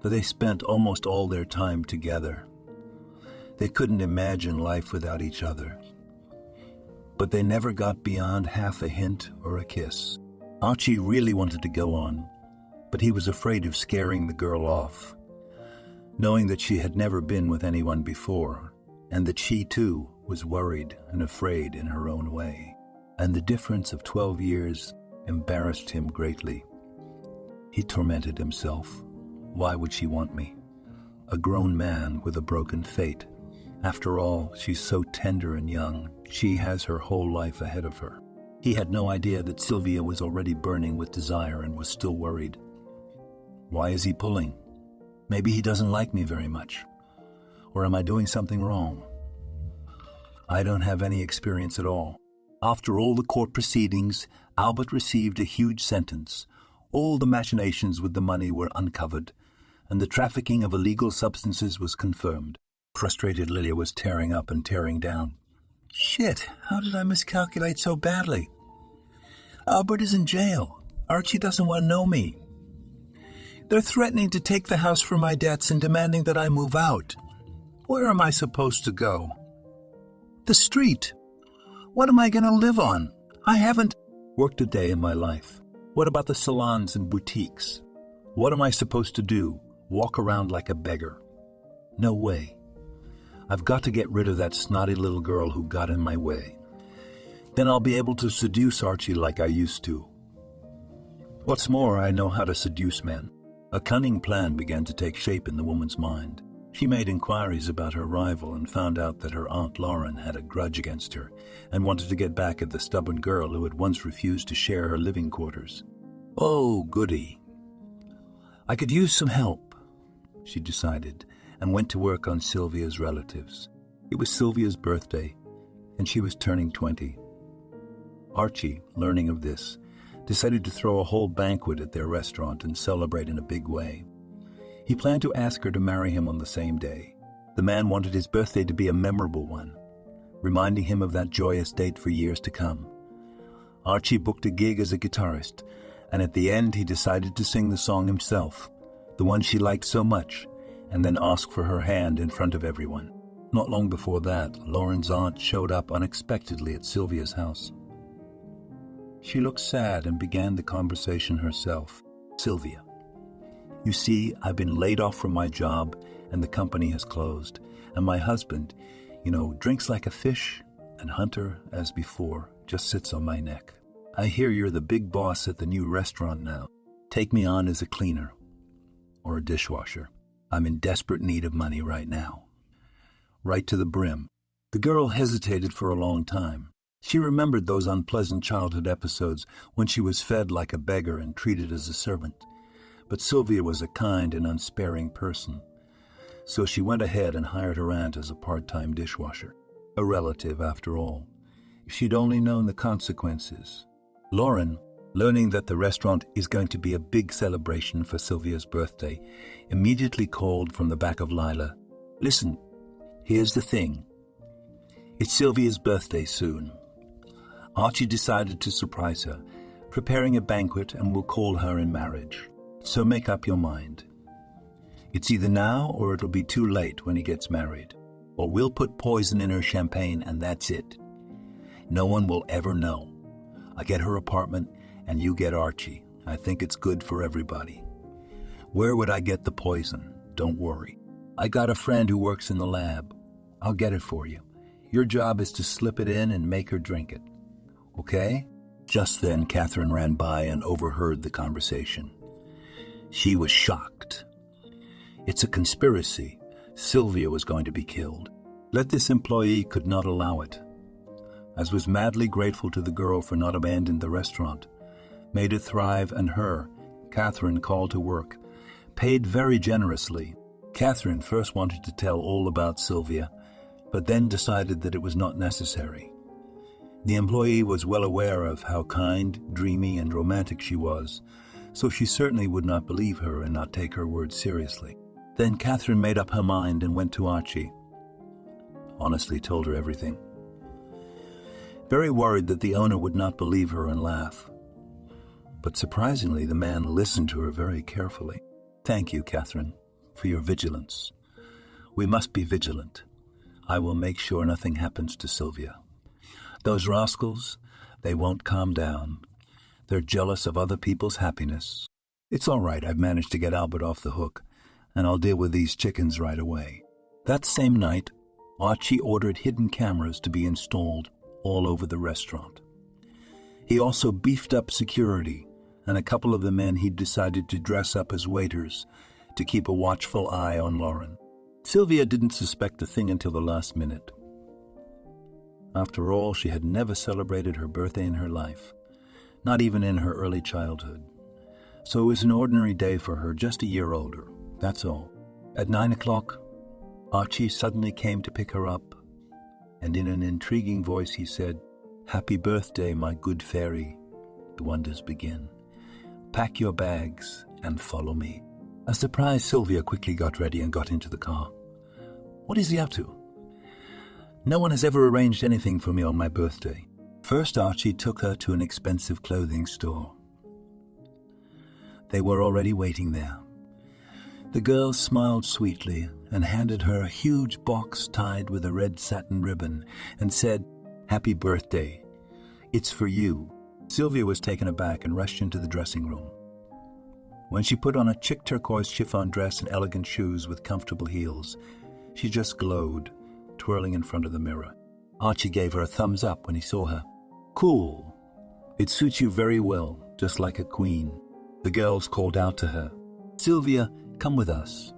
S1: that they spent almost all their time together. They couldn't imagine life without each other. But they never got beyond half a hint or a kiss. Archie really wanted to go on, but he was afraid of scaring the girl off, knowing that she had never been with anyone before, and that she, too, was worried and afraid in her own way. And the difference of 12 years embarrassed him greatly. He tormented himself. Why would she want me? A grown man with a broken fate. After all, she's so tender and young. She has her whole life ahead of her. He had no idea that Sylvia was already burning with desire and was still worried. Why is he pulling? Maybe he doesn't like me very much. Or am I doing something wrong? I don't have any experience at all. After all the court proceedings, Albert received a huge sentence. All the machinations with the money were uncovered, and the trafficking of illegal substances was confirmed. Frustrated Lydia was tearing up and tearing down. Shit, how did I miscalculate so badly? Albert is in jail. Archie doesn't want to know me. They're threatening to take the house for my debts and demanding that I move out. Where am I supposed to go? The street. What am I going to live on? I haven't worked a day in my life. What about the salons and boutiques? What am I supposed to do? Walk around like a beggar? No way. I've got to get rid of that snotty little girl who got in my way. Then I'll be able to seduce Archie like I used to. What's more, I know how to seduce men. A cunning plan began to take shape in the woman's mind. She made inquiries about her rival and found out that her Aunt Lauren had a grudge against her and wanted to get back at the stubborn girl who had once refused to share her living quarters. Oh, goody. I could use some help, she decided, and went to work on Sylvia's relatives. It was Sylvia's birthday, and she was turning 20. Archie, learning of this, decided to throw a whole banquet at their restaurant and celebrate in a big way. He planned to ask her to marry him on the same day. The man wanted his birthday to be a memorable one, reminding him of that joyous date for years to come. Archie booked a gig as a guitarist, and at the end he decided to sing the song himself, the one she liked so much, and then ask for her hand in front of everyone. Not long before that, Lauren's aunt showed up unexpectedly at Sylvia's house. She looked sad and began the conversation herself. Sylvia, you see, I've been laid off from my job and the company has closed. And my husband, drinks like a fish, and Hunter, as before, just sits on my neck. I hear you're the big boss at the new restaurant now. Take me on as a cleaner or a dishwasher. I'm in desperate need of money right now. Right to the brim. The girl hesitated for a long time. She remembered those unpleasant childhood episodes when she was fed like a beggar and treated as a servant. But Sylvia was a kind and unsparing person. So she went ahead and hired her aunt as a part-time dishwasher. A relative, after all. If she'd only known the consequences. Lauren, learning that the restaurant is going to be a big celebration for Sylvia's birthday, immediately called from the back of Lila. Listen, here's the thing. It's Sylvia's birthday soon. Archie decided to surprise her, preparing a banquet, and will call her in marriage. So make up your mind. It's either now or it'll be too late when he gets married. Or we'll put poison in her champagne and that's it. No one will ever know. I get her apartment and you get Archie. I think it's good for everybody. Where would I get the poison? Don't worry. I got a friend who works in the lab. I'll get it for you. Your job is to slip it in and make her drink it. Okay? Just then, Catherine ran by and overheard the conversation. She was shocked. It's a conspiracy. Sylvia was going to be killed. Let this employee could not allow it. As was madly grateful to the girl for not abandoning the restaurant, made it thrive, and her, Catherine, called to work, paid very generously. Catherine first wanted to tell all about Sylvia, but then decided that it was not necessary. The employee was well aware of how kind, dreamy, and romantic she was, so she certainly would not believe her and not take her words seriously. Then Catherine made up her mind and went to Archie. Honestly told her everything. Very worried that the owner would not believe her and laugh. But surprisingly, the man listened to her very carefully. Thank you, Catherine, for your vigilance. We must be vigilant. I will make sure nothing happens to Sylvia. Those rascals, they won't calm down. They're jealous of other people's happiness. It's all right, I've managed to get Albert off the hook, and I'll deal with these chickens right away. That same night, Archie ordered hidden cameras to be installed all over the restaurant. He also beefed up security, and a couple of the men he'd decided to dress up as waiters to keep a watchful eye on Lauren. Sylvia didn't suspect a thing until the last minute. After all, she had never celebrated her birthday in her life, not even in her early childhood. So it was an ordinary day for her, just a year older, that's all. At 9 o'clock, Archie suddenly came to pick her up, and in an intriguing voice he said, "Happy birthday, my good fairy. The wonders begin. Pack your bags and follow me." A surprised Sylvia quickly got ready and got into the car. What is he up to? No one has ever arranged anything for me on my birthday. First, Archie took her to an expensive clothing store. They were already waiting there. The girl smiled sweetly and handed her a huge box tied with a red satin ribbon and said, "Happy birthday. It's for you." Sylvia was taken aback and rushed into the dressing room. When she put on a chic turquoise chiffon dress and elegant shoes with comfortable heels, she just glowed, twirling in front of the mirror. Archie gave her a thumbs up when he saw her. "Cool. It suits you very well, just like a queen." The girls called out to her, "Sylvia, come with us.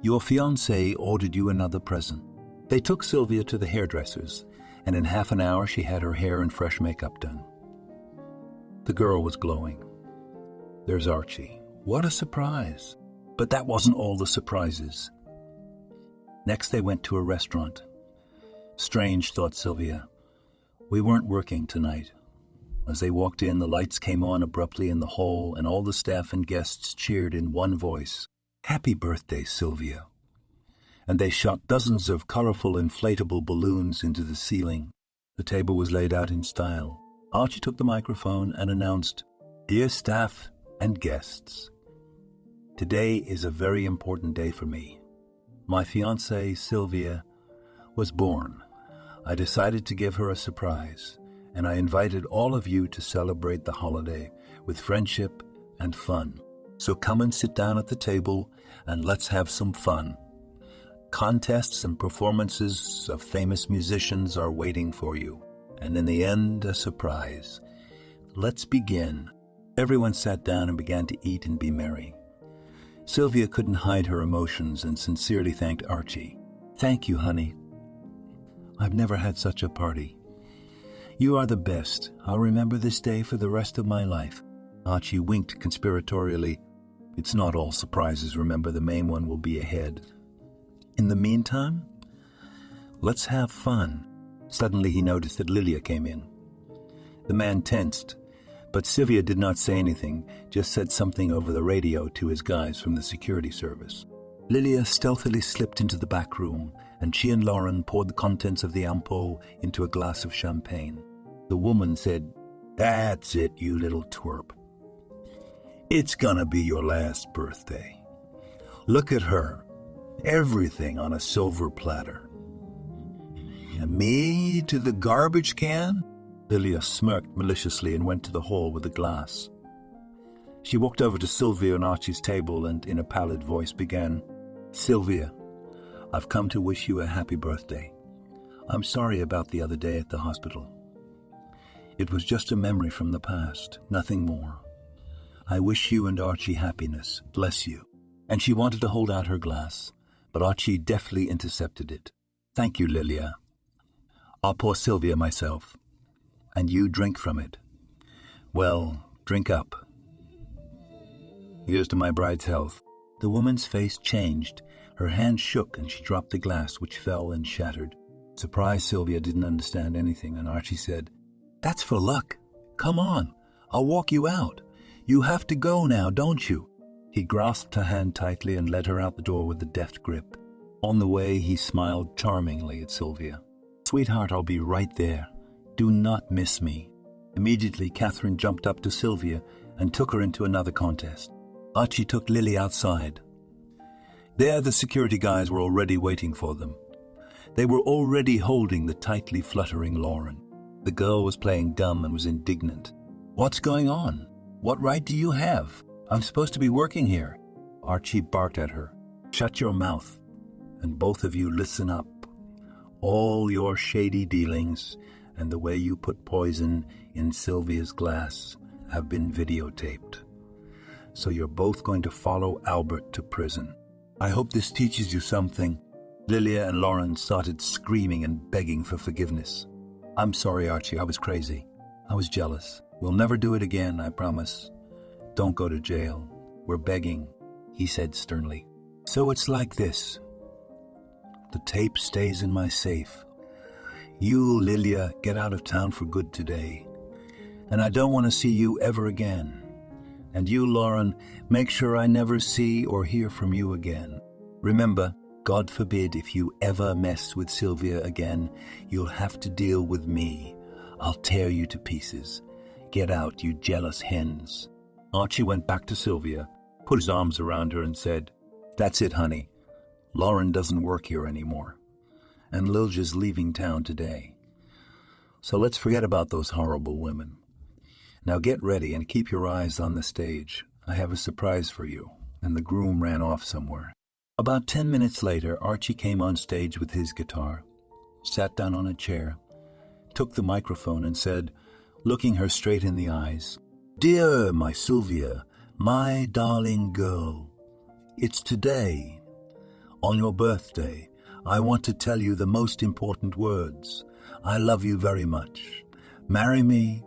S1: Your fiancé ordered you another present." They took Sylvia to the hairdresser's, and in half an hour she had her hair and fresh makeup done. The girl was glowing. There's Archie, What a surprise! But that wasn't all the surprises. Next they went to a restaurant. Strange, thought Sylvia. We weren't working tonight. As they walked in, the lights came on abruptly in the hall, and all the staff and guests cheered in one voice. Happy birthday, Sylvia. And they shot dozens of colorful inflatable balloons into the ceiling. The table was laid out in style. Archie took the microphone and announced, Dear staff and guests, today is a very important day for me. My fiancée, Sylvia, was born. I decided to give her a surprise, and I invited all of you to celebrate the holiday with friendship and fun. So come and sit down at the table and let's have some fun. Contests and performances of famous musicians are waiting for you, and in the end, a surprise. Let's begin. Everyone sat down and began to eat and be merry. Sylvia couldn't hide her emotions and sincerely thanked Archie. Thank you, honey. I've never had such a party. You are the best. I'll remember this day for the rest of my life. Archie winked conspiratorially. It's not all surprises, remember, the main one will be ahead. In the meantime, let's have fun. Suddenly he noticed that Lilia came in. The man tensed, but Sylvia did not say anything, just said something over the radio to his guys from the security service. Lilia stealthily slipped into the back room, and she and Lauren poured the contents of the ampoule into a glass of champagne. The woman said, That's it, you little twerp. It's gonna be your last birthday. Look at her. Everything on a silver platter. And me to the garbage can? Lilia smirked maliciously and went to the hall with a glass. She walked over to Sylvia and Archie's table and in a pallid voice began, Sylvia, I've come to wish you a happy birthday. I'm sorry about the other day at the hospital. It was just a memory from the past, nothing more. I wish you and Archie happiness. Bless you. And she wanted to hold out her glass, but Archie deftly intercepted it. Thank you, Lilia. I'll pour Sylvia myself, and you drink from it. Well, drink up. Here's to my bride's health. The woman's face changed. Her hand shook and she dropped the glass, which fell and shattered. Surprised, Sylvia didn't understand anything, and Archie said, That's for luck. Come on, I'll walk you out. You have to go now, don't you? He grasped her hand tightly and led her out the door with a deft grip. On the way, he smiled charmingly at Sylvia. Sweetheart, I'll be right there. Do not miss me. Immediately, Catherine jumped up to Sylvia and took her into another contest. Archie took Lily outside. There, the security guys were already waiting for them. They were already holding the tightly fluttering Lauren. The girl was playing dumb and was indignant. What's going on? What right do you have? I'm supposed to be working here. Archie barked at her. Shut your mouth, and both of you listen up. All your shady dealings and the way you put poison in Sylvia's glass have been videotaped. So you're both going to follow Albert to prison. I hope this teaches you something. Lilia and Lauren started screaming and begging for forgiveness. I'm sorry, Archie, I was crazy. I was jealous. We'll never do it again, I promise. Don't go to jail. We're begging, he said sternly. So it's like this. The tape stays in my safe. You, Lilia, get out of town for good today. And I don't want to see you ever again. And you, Lauren, make sure I never see or hear from you again. Remember, God forbid if you ever mess with Sylvia again, you'll have to deal with me. I'll tear you to pieces. Get out, you jealous hens. Archie went back to Sylvia, put his arms around her and said, That's it, honey. Lauren doesn't work here anymore. And Lilja's leaving town today. So let's forget about those horrible women. Now get ready and keep your eyes on the stage. I have a surprise for you. And the groom ran off somewhere. About 10 minutes later, Archie came on stage with his guitar, sat down on a chair, took the microphone and said, looking her straight in the eyes, Dear my Sylvia, my darling girl, it's today. On your birthday, I want to tell you the most important words. I love you very much. Marry me,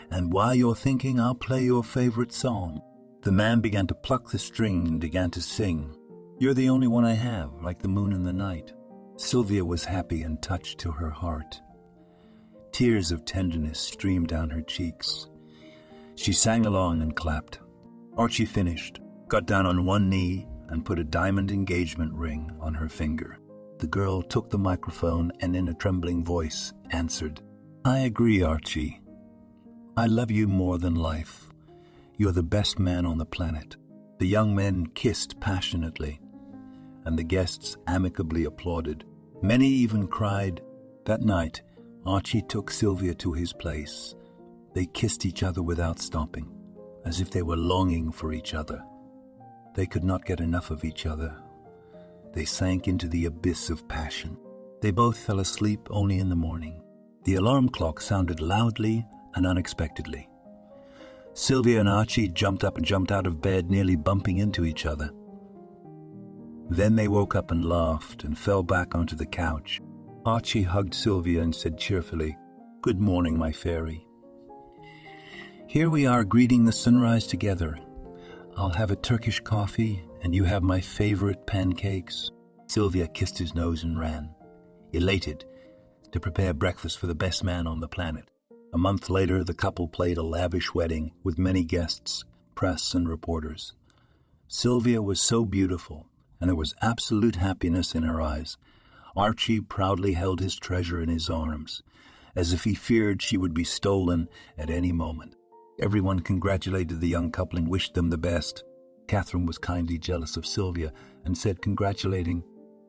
S1: and while you're thinking, I'll play your favorite song. The man began to pluck the string and began to sing. You're the only one I have, like the moon in the night. Sylvia was happy and touched to her heart. Tears of tenderness streamed down her cheeks. She sang along and clapped. Archie finished, got down on one knee, and put a diamond engagement ring on her finger. The girl took the microphone and in a trembling voice answered, I agree, Archie. I love you more than life. You're the best man on the planet. The young men kissed passionately, and the guests amicably applauded. Many even cried. That night, Archie took Sylvia to his place. They kissed each other without stopping, as if they were longing for each other. They could not get enough of each other. They sank into the abyss of passion. They both fell asleep only in the morning. The alarm clock sounded loudly and unexpectedly. Sylvia and Archie jumped up and jumped out of bed, nearly bumping into each other. Then they woke up and laughed and fell back onto the couch. Archie hugged Sylvia and said cheerfully, Good morning, my fairy. Here we are greeting the sunrise together. I'll have a Turkish coffee, and you have my favorite pancakes. Sylvia kissed his nose and ran, elated, to prepare breakfast for the best man on the planet. A month later, the couple played a lavish wedding with many guests, press and reporters. Sylvia was so beautiful, and there was absolute happiness in her eyes. Archie proudly held his treasure in his arms, as if he feared she would be stolen at any moment. Everyone congratulated the young couple and wished them the best. Catherine was kindly jealous of Sylvia and said, congratulating,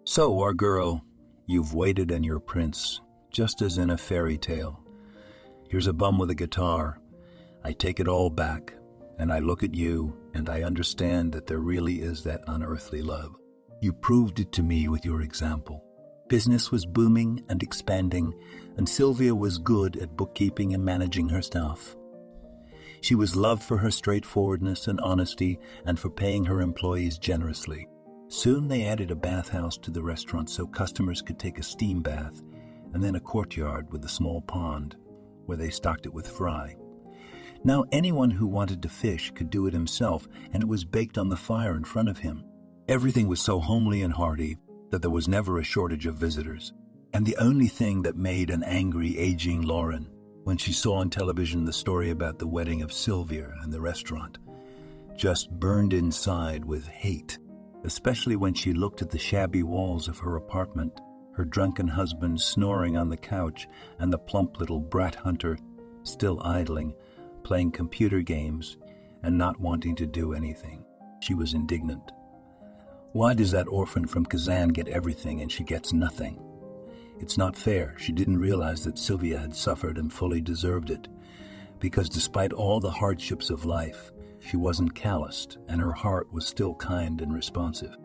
S1: So, our girl, you've waited on your prince, just as in a fairy tale. Here's a bum with a guitar. I take it all back, and I look at you, and I understand that there really is that unearthly love. You proved it to me with your example. Business was booming and expanding, and Sylvia was good at bookkeeping and managing her staff. She was loved for her straightforwardness and honesty and for paying her employees generously. Soon they added a bathhouse to the restaurant so customers could take a steam bath, and then a courtyard with a small pond, where they stocked it with fry. Now anyone who wanted to fish could do it himself, and it was baked on the fire in front of him. Everything was so homely and hearty that there was never a shortage of visitors. And the only thing that made an angry, aging Lauren, when she saw on television the story about the wedding of Sylvia and the restaurant, just burned inside with hate, especially when she looked at the shabby walls of her apartment, her drunken husband snoring on the couch, and the plump little brat hunter still idling, playing computer games and not wanting to do anything. She was indignant. Why does that orphan from Kazan get everything and she gets nothing? It's not fair. She didn't realize that Sylvia had suffered and fully deserved it, because despite all the hardships of life, she wasn't calloused and her heart was still kind and responsive.